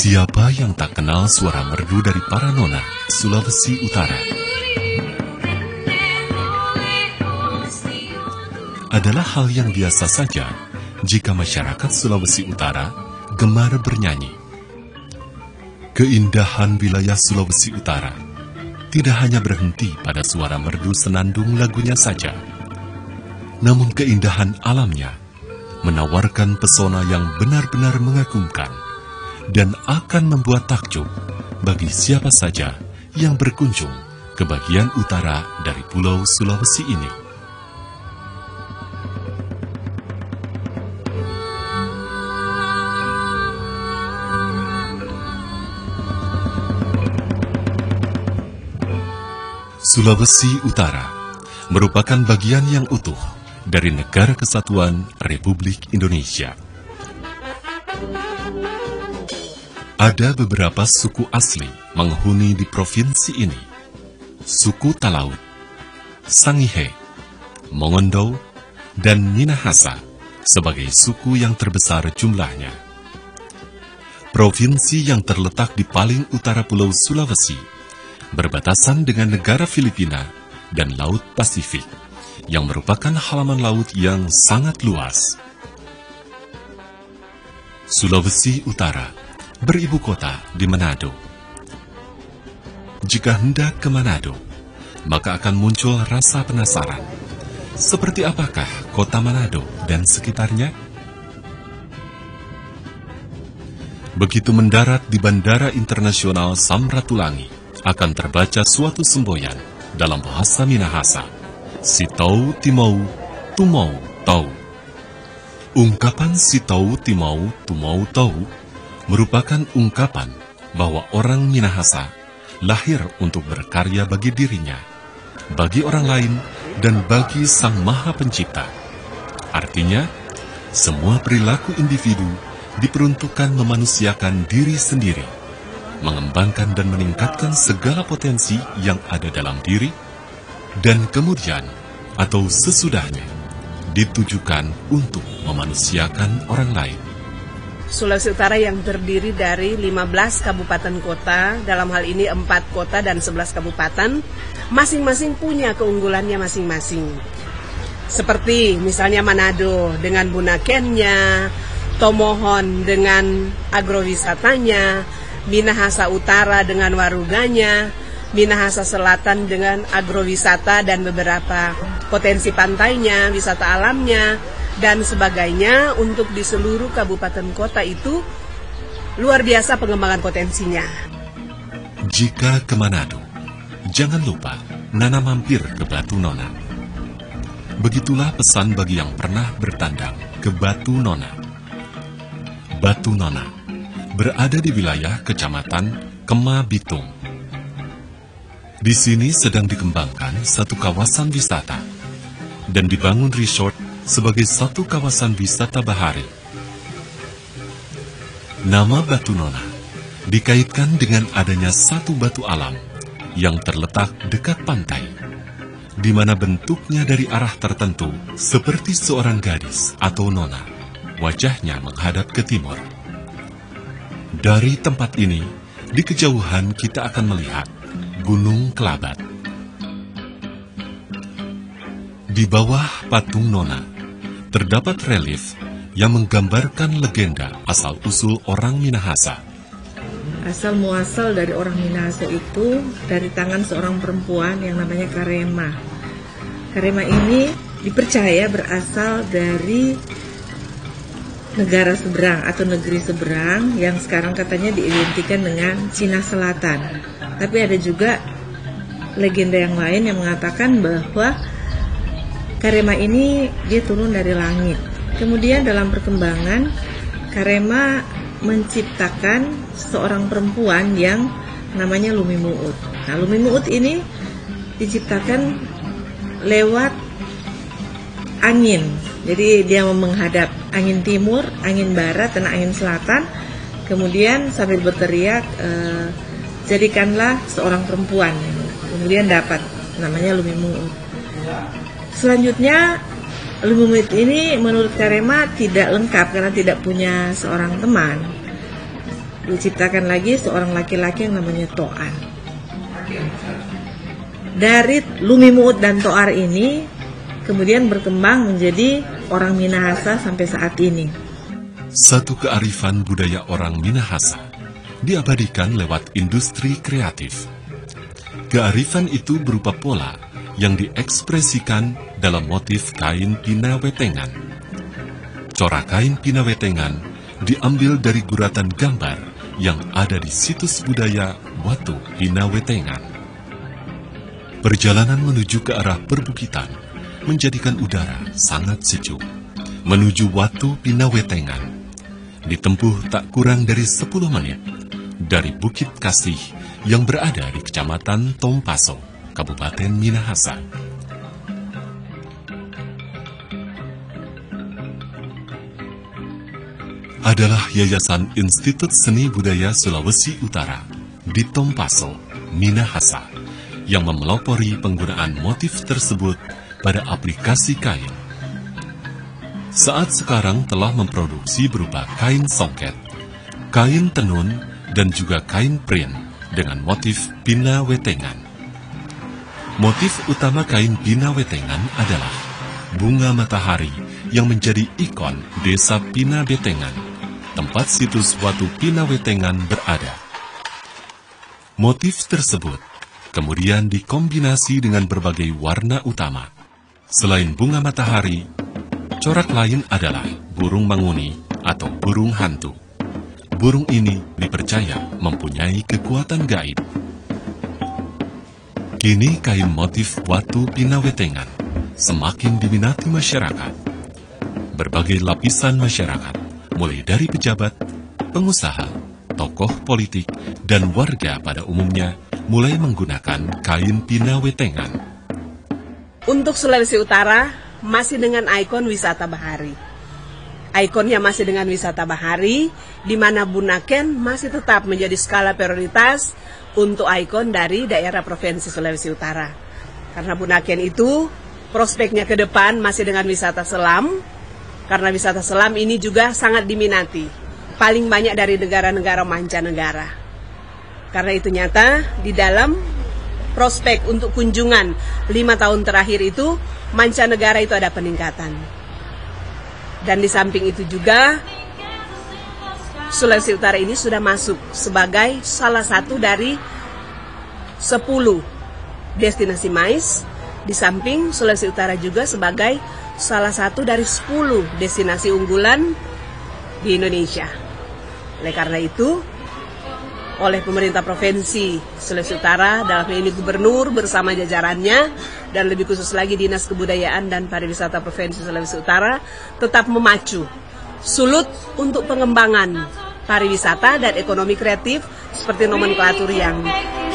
Siapa yang tak kenal suara merdu dari para nona Sulawesi Utara? Adalah hal yang biasa saja jika masyarakat Sulawesi Utara gemar bernyanyi. Keindahan wilayah Sulawesi Utara tidak hanya berhenti pada suara merdu senandung lagunya saja, namun keindahan alamnya menawarkan pesona yang benar-benar mengagumkan dan akan membuat takjub bagi siapa saja yang berkunjung ke bagian utara dari Pulau Sulawesi ini. Sulawesi Utara merupakan bagian yang utuh dari Negara Kesatuan Republik Indonesia. Ada beberapa suku asli menghuni di provinsi ini. Suku Talaut, Sangihe, Mongondo, dan Minahasa sebagai suku yang terbesar jumlahnya. Provinsi yang terletak di paling utara Pulau Sulawesi berbatasan dengan negara Filipina dan Laut Pasifik yang merupakan halaman laut yang sangat luas. Sulawesi Utara beribu kota di Manado. Jika hendak ke Manado, maka akan muncul rasa penasaran. Seperti apakah kota Manado dan sekitarnya? Begitu mendarat di Bandara Internasional Samratulangi, akan terbaca suatu semboyan dalam bahasa Minahasa. Sitou Timou Tumou Tau. Ungkapan Sitou Timou Tumou Tau merupakan ungkapan bahwa orang Minahasa lahir untuk berkarya bagi dirinya, bagi orang lain, dan bagi Sang Maha Pencipta. Artinya, semua perilaku individu diperuntukkan memanusiakan diri sendiri, mengembangkan dan meningkatkan segala potensi yang ada dalam diri, dan kemudian atau sesudahnya ditujukan untuk memanusiakan orang lain. Sulawesi Utara yang terdiri dari 15 kabupaten kota, dalam hal ini 4 kota dan 11 kabupaten, masing-masing punya keunggulannya masing-masing. Seperti misalnya Manado dengan Bunakennya, Tomohon dengan agrowisatanya, Minahasa Utara dengan waruganya, Minahasa Selatan dengan agrowisata dan beberapa potensi pantainya, wisata alamnya, dan sebagainya. Untuk di seluruh kabupaten kota itu luar biasa pengembangan potensinya. Jika ke Manado, jangan lupa Nana mampir ke Batu Nona. Begitulah pesan bagi yang pernah bertandang ke Batu Nona. Batu Nona berada di wilayah Kecamatan Kema Bitung. Di sini sedang dikembangkan satu kawasan wisata dan dibangun resort sebagai satu kawasan wisata bahari. Nama Batu Nona dikaitkan dengan adanya satu batu alam yang terletak dekat pantai, di mana bentuknya dari arah tertentu seperti seorang gadis atau nona, wajahnya menghadap ke timur. Dari tempat ini, di kejauhan kita akan melihat Gunung Kelabat. Di bawah patung Nona, terdapat relief yang menggambarkan legenda asal-usul orang Minahasa. Asal muasal dari orang Minahasa itu dari tangan seorang perempuan yang namanya Karema. Karema ini dipercaya berasal dari negara seberang atau negeri seberang yang sekarang katanya diidentikan dengan Cina Selatan. Tapi ada juga legenda yang lain yang mengatakan bahwa Karema ini dia turun dari langit. Kemudian dalam perkembangan, Karema menciptakan seorang perempuan yang namanya Lumi Muut. Nah, Lumi Muut ini diciptakan lewat angin. Jadi dia menghadap angin timur, angin barat, dan angin selatan. Kemudian sambil berteriak, jadikanlah seorang perempuan. Kemudian dapat namanya Lumi Muut. Selanjutnya Lumi Muut ini menurut Karema tidak lengkap karena tidak punya seorang teman. Diciptakan lagi seorang laki-laki yang namanya Toar. Dari Lumi Muut dan Toar ini kemudian berkembang menjadi orang Minahasa sampai saat ini. Satu kearifan budaya orang Minahasa diabadikan lewat industri kreatif. Kearifan itu berupa pola yang diekspresikan dalam motif kain pinawetengan. Corak kain pinawetengan diambil dari guratan gambar yang ada di situs budaya Watu Pinawetengan. Perjalanan menuju ke arah perbukitan menjadikan udara sangat sejuk. Menuju Watu Pinawetengan ditempuh tak kurang dari 10 menit dari Bukit Kasih yang berada di Kecamatan Tompaso, Kabupaten Minahasa. Adalah Yayasan Institut Seni Budaya Sulawesi Utara di Tompaso, Minahasa, yang memelopori penggunaan motif tersebut pada aplikasi kain. Saat sekarang telah memproduksi berupa kain songket, kain tenun, dan juga kain print dengan motif pinawetengan. Motif utama kain pinawetengan adalah bunga matahari yang menjadi ikon desa Pinawetengan, tempat situs Watu Pinawetengan berada. Motif tersebut kemudian dikombinasi dengan berbagai warna utama. Selain bunga matahari, corak lain adalah burung manguni atau burung hantu. Burung ini dipercaya mempunyai kekuatan gaib. Kini kain motif Watu Pinawetengan semakin diminati masyarakat. Berbagai lapisan masyarakat, mulai dari pejabat, pengusaha, tokoh politik, dan warga pada umumnya mulai menggunakan kain pinawetengan. Untuk Sulawesi Utara masih dengan ikon wisata bahari. Ikonnya masih dengan wisata bahari, di mana Bunaken masih tetap menjadi skala prioritas untuk ikon dari daerah Provinsi Sulawesi Utara. Karena Bunaken itu prospeknya ke depan masih dengan wisata selam, karena wisata selam ini juga sangat diminati, paling banyak dari negara-negara mancanegara. Karena itu nyata di dalam prospek untuk kunjungan 5 tahun terakhir itu mancanegara itu ada peningkatan. Dan di samping itu juga Sulawesi Utara ini sudah masuk sebagai salah satu dari 10 destinasi MICE. Di samping Sulawesi Utara juga sebagai salah satu dari 10 destinasi unggulan di Indonesia. Oleh karena itu, oleh pemerintah Provinsi Sulawesi Utara, dalam ini gubernur bersama jajarannya, dan lebih khusus lagi Dinas Kebudayaan dan Pariwisata Provinsi Sulawesi Utara, tetap memacu sulut untuk pengembangan pariwisata dan ekonomi kreatif seperti nomenklatur yang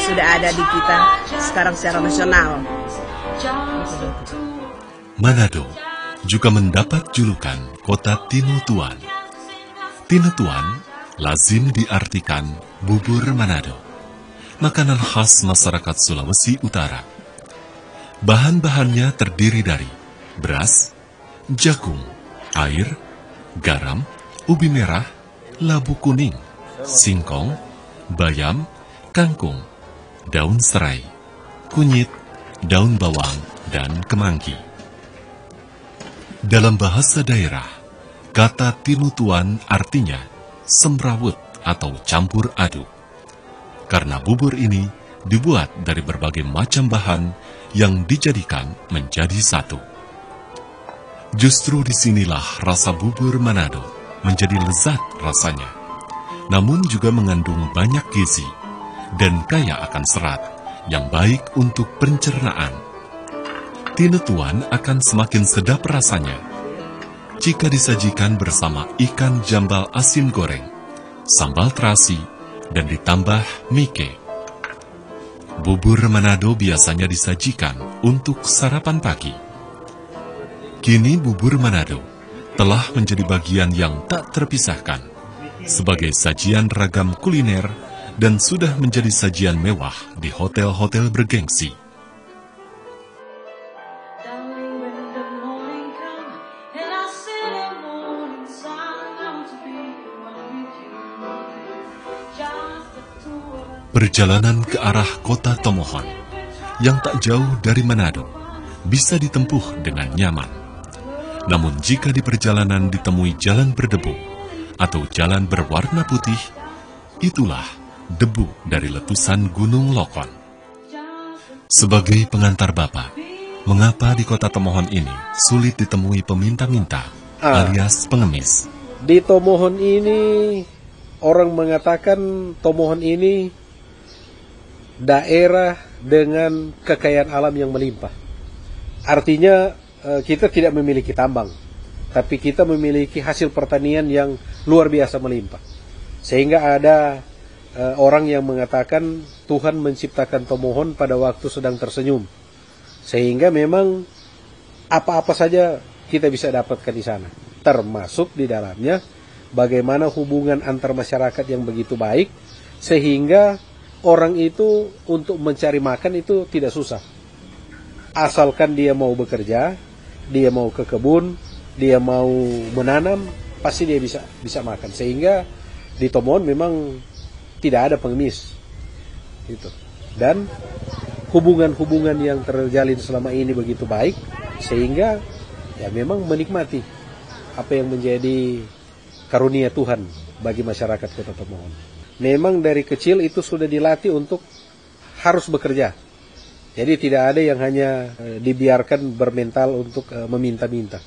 sudah ada di kita sekarang secara nasional. Manado juga mendapat julukan Kota Tinutuan. Tinutuan lazim diartikan bubur Manado, makanan khas masyarakat Sulawesi Utara. Bahan-bahannya terdiri dari beras, jagung, air, garam, ubi merah, labu kuning, singkong, bayam, kangkung, daun serai, kunyit, daun bawang, dan kemangi. Dalam bahasa daerah, kata tinutuan artinya semrawut atau campur aduk. Karena bubur ini dibuat dari berbagai macam bahan yang dijadikan menjadi satu. Justru disinilah rasa bubur Manado menjadi lezat rasanya, namun juga mengandung banyak gizi dan kaya akan serat yang baik untuk pencernaan. Tinutuan akan semakin sedap rasanya jika disajikan bersama ikan jambal asin goreng, sambal terasi, dan ditambah mike. Bubur Manado biasanya disajikan untuk sarapan pagi. Kini bubur Manado telah menjadi bagian yang tak terpisahkan sebagai sajian ragam kuliner dan sudah menjadi sajian mewah di hotel-hotel bergengsi. Perjalanan ke arah kota Tomohon yang tak jauh dari Manado bisa ditempuh dengan nyaman. Namun jika di perjalanan ditemui jalan berdebu atau jalan berwarna putih, itulah debu dari letusan Gunung Lokon. Sebagai pengantar Bapak, mengapa di kota Tomohon ini sulit ditemui peminta-minta alias pengemis? Di Tomohon ini, orang mengatakan Tomohon ini daerah dengan kekayaan alam yang melimpah. Artinya kita tidak memiliki tambang, tapi kita memiliki hasil pertanian yang luar biasa melimpah. Sehingga ada orang yang mengatakan Tuhan menciptakan Tomohon pada waktu sedang tersenyum. Sehingga memang apa-apa saja kita bisa dapatkan di sana. Termasuk di dalamnya bagaimana hubungan antar masyarakat yang begitu baik, sehingga orang itu untuk mencari makan itu tidak susah. Asalkan dia mau bekerja, dia mau ke kebun, dia mau menanam, pasti dia bisa makan. Sehingga di Tomohon memang tidak ada pengemis. Gitu. Dan hubungan-hubungan yang terjalin selama ini begitu baik, sehingga ya memang menikmati apa yang menjadi karunia Tuhan bagi masyarakat kota Tomohon. Memang dari kecil itu sudah dilatih untuk harus bekerja. Jadi tidak ada yang hanya dibiarkan bermental untuk meminta-minta.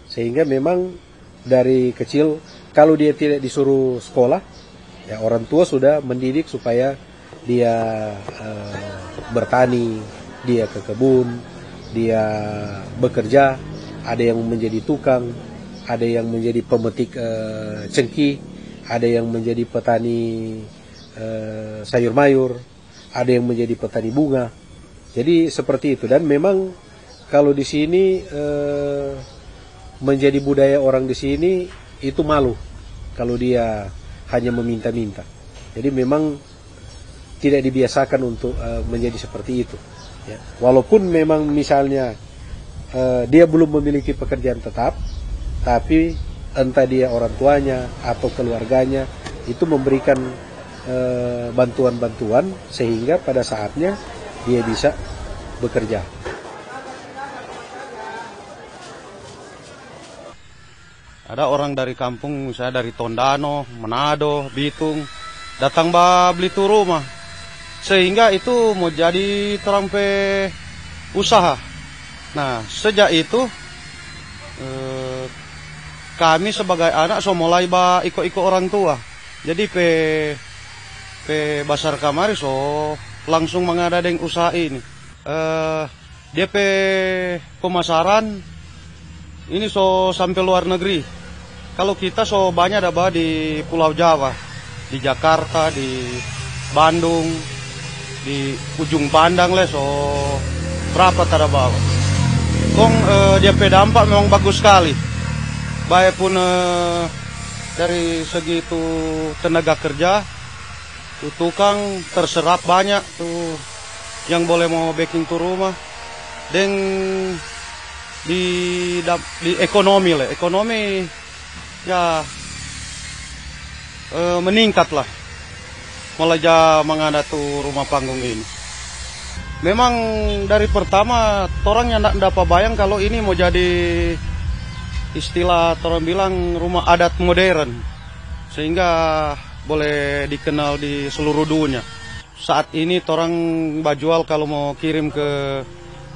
Sehingga memang dari kecil kalau dia tidak disuruh sekolah, ya orang tua sudah mendidik supaya dia bertani, dia ke kebun, dia bekerja, ada yang menjadi tukang, ada yang menjadi pemetik cengkih, ada yang menjadi petani sayur mayur, ada yang menjadi petani bunga. Jadi seperti itu. Dan memang kalau di sini menjadi budaya orang di sini itu malu kalau dia hanya meminta-minta. Jadi memang tidak dibiasakan untuk menjadi seperti itu. Ya. Walaupun memang misalnya dia belum memiliki pekerjaan tetap, tapi entah dia orang tuanya atau keluarganya itu memberikan bantuan-bantuan sehingga pada saatnya dia bisa bekerja. Ada orang dari kampung, misalnya dari Tondano, Manado, Bitung, datang beli tu rumah. Sehingga itu mau jadi terampe usaha. Nah, sejak itu kami sebagai anak so mulai ikut-ikut orang tua. Jadi basar kamari so langsung mengadadeng usaha ini. Dia pemasaran ini so sampai luar negeri. Kalau kita so banyak ada di Pulau Jawa, di Jakarta, di Bandung, di ujung Pandang le so berapa tada bawa. Kong dia dampak memang bagus sekali. Baik pun dari segi itu tenaga kerja, tuh tukang terserap banyak tuh yang boleh mau backing tuh rumah. Dan di ekonomi lah, ekonomi ya meningkat lah. Mulai mengada tuh rumah panggung ini. Memang dari pertama orang yang tidak dapat bayang kalau ini mau jadi istilah orang bilang rumah adat modern, sehingga boleh dikenal di seluruh dunia. Saat ini orang bajual kalau mau kirim ke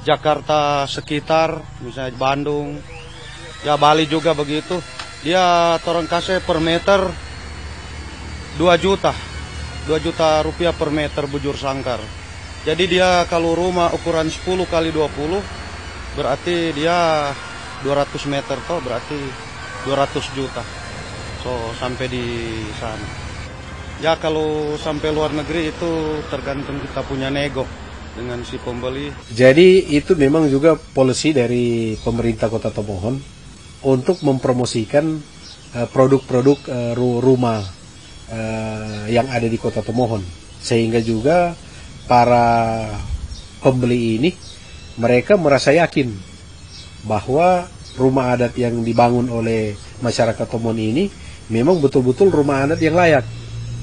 Jakarta sekitar, misalnya Bandung, ya Bali juga begitu. Dia torang kasih per meter 2 juta rupiah per meter bujur sangkar. Jadi dia kalau rumah ukuran 10 kali 20 berarti dia 200 meter toh, berarti 200 juta. So sampai di sana. Ya kalau sampai luar negeri itu tergantung kita punya nego dengan si pembeli. Jadi itu memang juga polisi dari pemerintah Kota Tomohon untuk mempromosikan produk-produk rumah yang ada di Kota Tomohon, sehingga juga para pembeli ini mereka merasa yakin bahwa rumah adat yang dibangun oleh masyarakat Tomohon ini memang betul-betul rumah adat yang layak.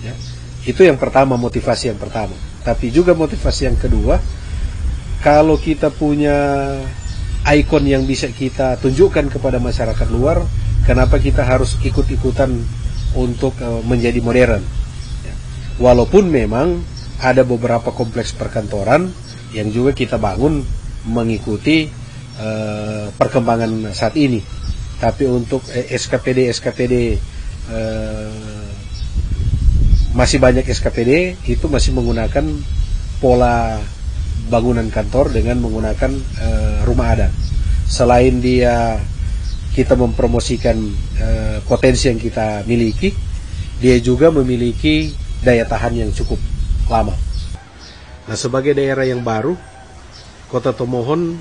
Ya. Itu yang pertama, motivasi yang pertama. Tapi juga motivasi yang kedua, kalau kita punya ikon yang bisa kita tunjukkan kepada masyarakat luar, kenapa kita harus ikut-ikutan untuk menjadi modern? Ya. Walaupun memang ada beberapa kompleks perkantoran yang juga kita bangun mengikuti perkembangan saat ini. Tapi untuk SKPD masih banyak SKPD itu masih menggunakan pola bangunan kantor dengan menggunakan rumah adat. Selain kita mempromosikan potensi yang kita miliki, dia juga memiliki daya tahan yang cukup lama. Nah, sebagai daerah yang baru, Kota Tomohon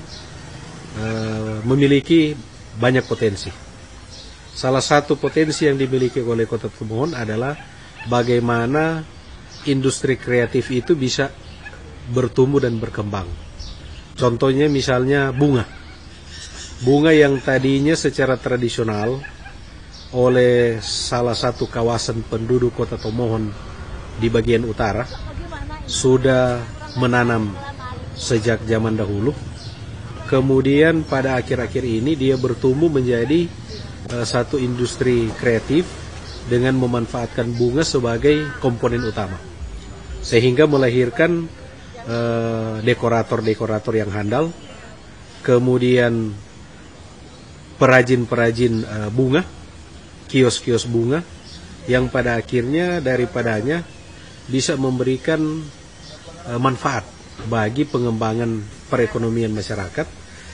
memiliki banyak potensi. Salah satu potensi yang dimiliki oleh Kota Tomohon adalah bagaimana industri kreatif itu bisa bertumbuh dan berkembang. Contohnya misalnya bunga. Bunga yang tadinya secara tradisional oleh salah satu kawasan penduduk Kota Tomohon di bagian utara sudah menanam sejak zaman dahulu. Kemudian pada akhir-akhir ini dia bertumbuh menjadi satu industri kreatif dengan memanfaatkan bunga sebagai komponen utama, sehingga melahirkan dekorator-dekorator yang handal, kemudian perajin-perajin bunga, kios-kios bunga, yang pada akhirnya daripadanya bisa memberikan manfaat bagi pengembangan perekonomian masyarakat,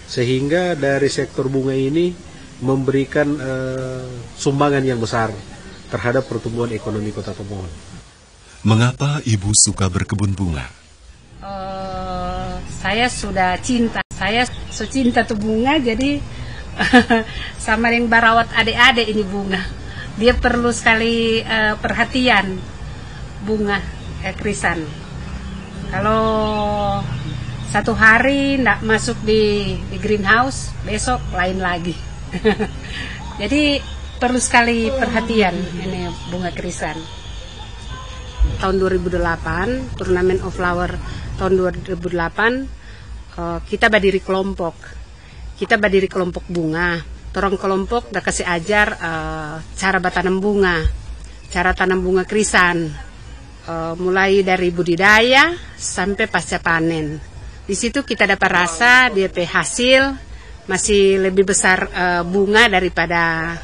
sehingga dari sektor bunga ini memberikan sumbangan yang besar terhadap pertumbuhan ekonomi Kota Tomohon. Mengapa Ibu suka berkebun bunga? Saya sudah cinta. Saya cinta tuh bunga, jadi sama yang barawat adik-adik ini bunga. Dia perlu sekali perhatian bunga krisan. Kalau satu hari tidak masuk di greenhouse, besok lain lagi. Jadi perlu sekali perhatian ini bunga krisan. Tahun 2008, Turnamen of Flower tahun 2008, kita berdiri kelompok. Kita berdiri kelompok bunga. Torong kelompok udah kasih ajar cara bertanam bunga, cara tanam bunga krisan, mulai dari budidaya sampai pasca panen. Di situ kita dapat rasa DP hasil masih lebih besar bunga daripada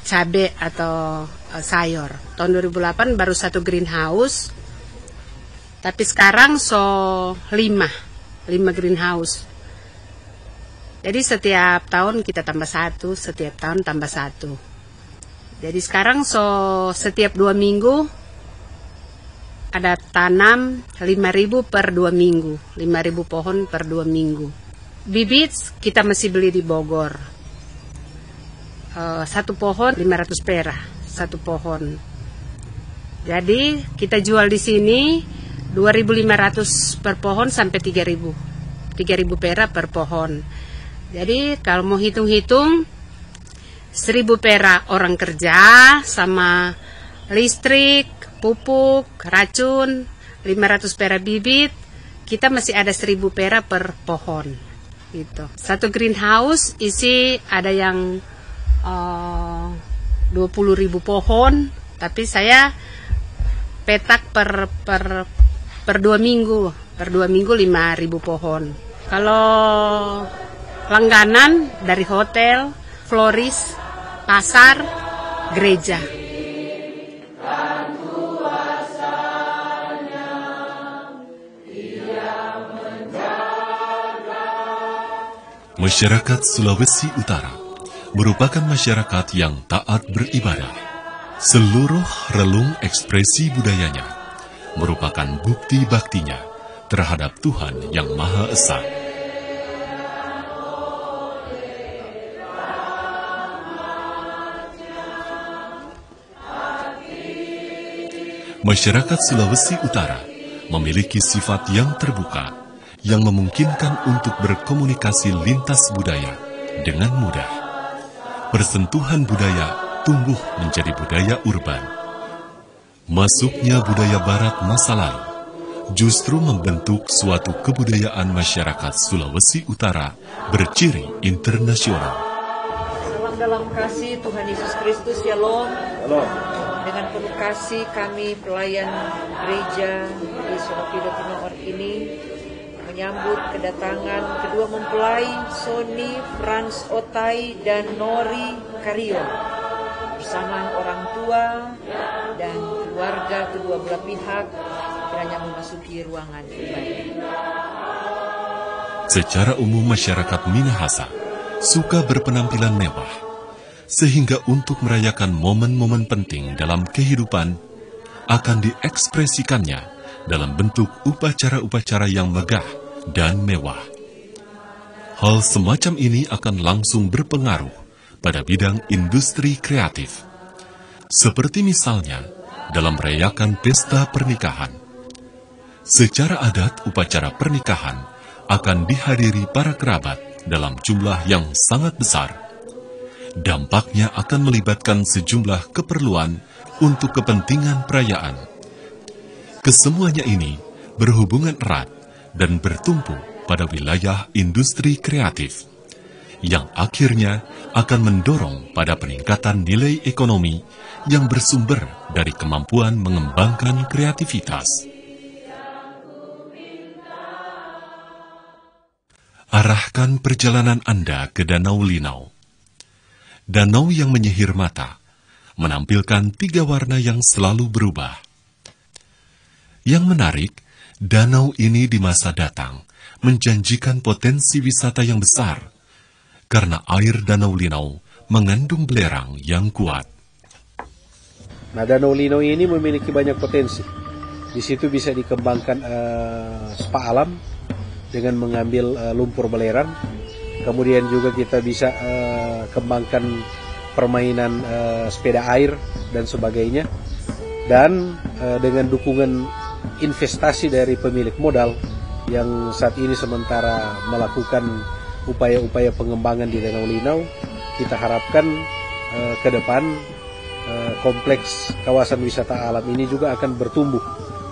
cabai atau sayur. Tahun 2008 baru 1 greenhouse, tapi sekarang 5 greenhouse. Jadi setiap tahun kita tambah 1, setiap tahun tambah 1. Jadi sekarang setiap 2 minggu ada tanam 5.000 per 2 minggu, 5.000 pohon per 2 minggu. Bibit kita masih beli di Bogor. 1 pohon 500 perak, 1 pohon. Jadi kita jual di sini 2.500 per pohon sampai 3.000 perak per pohon. Jadi kalau mau hitung-hitung 1.000 perak orang kerja sama listrik, pupuk, racun, 500 perak bibit, kita masih ada 1.000 perak per pohon. Gitu. 1 greenhouse isi ada yang 20.000 pohon, tapi saya petak per 2 minggu, 5.000 pohon. Kalau langganan dari hotel, floris, pasar, gereja. Masyarakat Sulawesi Utara merupakan masyarakat yang taat beribadah. Seluruh relung ekspresi budayanya merupakan bukti baktinya terhadap Tuhan yang Maha Esa. Masyarakat Sulawesi Utara memiliki sifat yang terbuka, yang memungkinkan untuk berkomunikasi lintas budaya dengan mudah. Persentuhan budaya tumbuh menjadi budaya urban. Masuknya budaya barat masa lalu justru membentuk suatu kebudayaan masyarakat Sulawesi Utara berciri internasional. Salam dalam kasih Tuhan Yesus Kristus, Shalom. Dengan penuh kasih kami pelayan gereja di Sonopido Timor ini menyambut kedatangan kedua mempelai Sony Frans Otai dan Nori Karyo bersama orang tua dan keluarga kedua belah pihak kiranya memasuki ruangan ibadah. Secara umum masyarakat Minahasa suka berpenampilan mewah, sehingga untuk merayakan momen-momen penting dalam kehidupan akan diekspresikannya dalam bentuk upacara-upacara yang megah dan mewah. Hal semacam ini akan langsung berpengaruh pada bidang industri kreatif. Seperti misalnya dalam merayakan pesta pernikahan. Secara adat, upacara pernikahan akan dihadiri para kerabat dalam jumlah yang sangat besar. Dampaknya akan melibatkan sejumlah keperluan untuk kepentingan perayaan. Kesemuanya ini berhubungan erat dan bertumpu pada wilayah industri kreatif, yang akhirnya akan mendorong pada peningkatan nilai ekonomi yang bersumber dari kemampuan mengembangkan kreativitas. Arahkan perjalanan Anda ke Danau Linau. Danau yang menyihir mata, menampilkan 3 warna yang selalu berubah. Yang menarik, danau ini di masa datang menjanjikan potensi wisata yang besar, karena air Danau Linau mengandung belerang yang kuat. Nah, Danau Linau ini memiliki banyak potensi. Di situ bisa dikembangkan spa alam dengan mengambil lumpur belerang. Kemudian juga kita bisa kembangkan permainan sepeda air dan sebagainya. Dan dengan dukungan investasi dari pemilik modal yang saat ini sementara melakukan upaya-upaya pengembangan di Danau Linau, kita harapkan ke depan kompleks kawasan wisata alam ini juga akan bertumbuh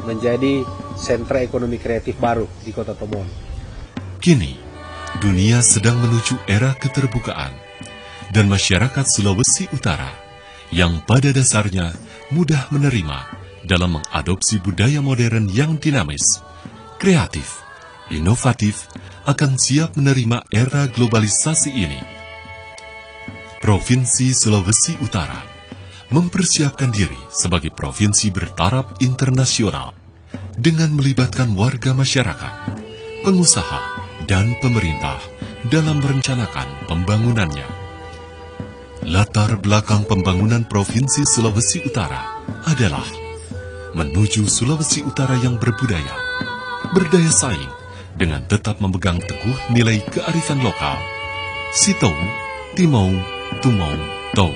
menjadi sentra ekonomi kreatif baru di Kota Tomohon. Kini, dunia sedang menuju era keterbukaan, dan masyarakat Sulawesi Utara yang pada dasarnya mudah menerima dalam mengadopsi budaya modern yang dinamis, kreatif, inovatif, akan siap menerima era globalisasi ini. Provinsi Sulawesi Utara mempersiapkan diri sebagai provinsi bertaraf internasional dengan melibatkan warga masyarakat, pengusaha, dan pemerintah dalam merencanakan pembangunannya. Latar belakang pembangunan Provinsi Sulawesi Utara adalah menuju Sulawesi Utara yang berbudaya, berdaya saing, dengan tetap memegang teguh nilai kearifan lokal. Sitou, Timou, Tumou, Tou.